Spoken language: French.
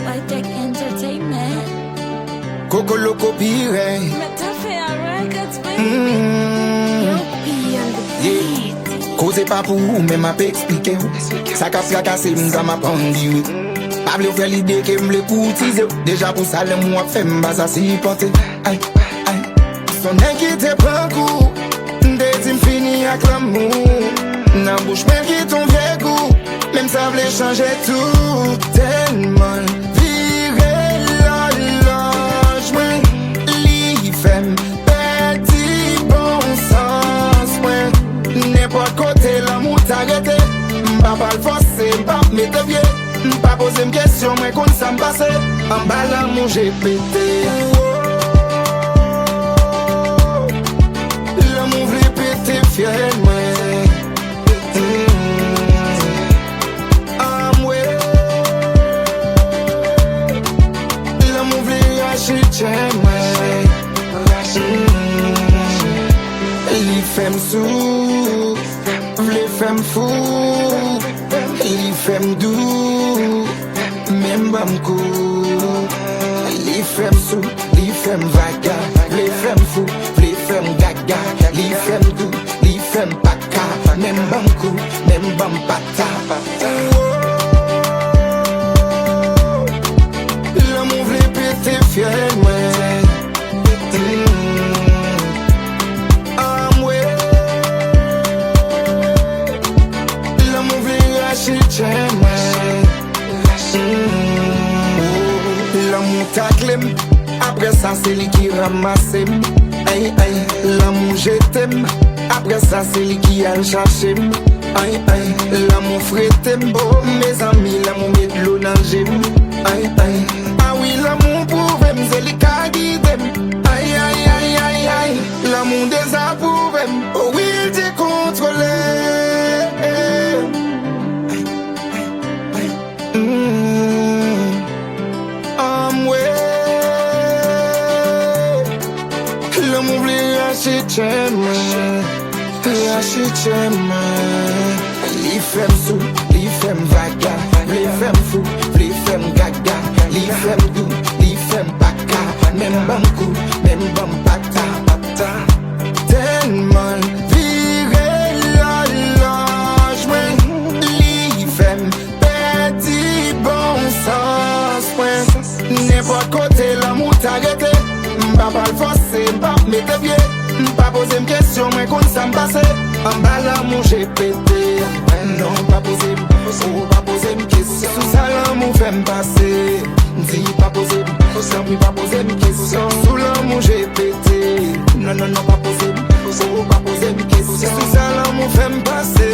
White Entertainment. Coco Loco Pire. Metafia Records, baby. Yeah. Cause pas pour vous, mais m'a pas expliqué. Ça casse la casse, m'sa m'a pendu. Pas vle faire l'idée que m'le courtiser. Déjà pour ça, le moi fait m'basa si porter. Aïe, aïe. Son qui te prend coup. Des fini avec l'amour. Nan bouche même qui ton vieux goût. Même ça vle changer tout. Tellement viré l'horloge. Li femme petit bon sens. N'importe côté l'amour t'arrête. M'pas pas le forcer, m'pas mettre pied. M'pas poser une question, mais qu'on ça m'passe. En bas l'amour j'ai pété. L'amour vle pété fier, moi. L'amour vle racheter, moi. Li femme sou, vle femme fou. Li femme doux, même bam kou. Li femme sou, li femme vaga. Li femme fou, li femme gaga. Li femme doux, li femme paka. Même bam kou, même bam pata. L'amour vle pété fier, moi. L'amour t'acclame, après ça c'est lui qui ramasse. Aïe aïe, l'amour je t'aime, après ça c'est lui qui a cherché. Aïe aïe, l'amour frais t'aime, mes amis, l'amour met de l'eau dans le gemme. Aïe aïe, ah oui l'amour prouve, c'est lui qui a guidé. Aïe aïe aïe aïe aïe, l'amour désapprouve, oh oui il t'est contrôlé. L'amour vle racheter moi. Li femme sou, li femme vaga. Li femme fou, li femme gaga. Li femme doux, li femme paka. Même bam kou, même bam pata. Tellement viré l'horloge, li femme petit bon sens. N'importe côté l'amour t'arrête. M'pas pas le forcer, m'pas mettre pied. M'pas poser une question, mais qu'on ça m'passe. En bas l'amour j'ai pété. Non, pas poser une question. Sous ça l'amour fait m'passer. Dis pas poser une question. Sous l'amour j'ai pété. Non, pas poser une question. Sous ça l'amour fait m'passer.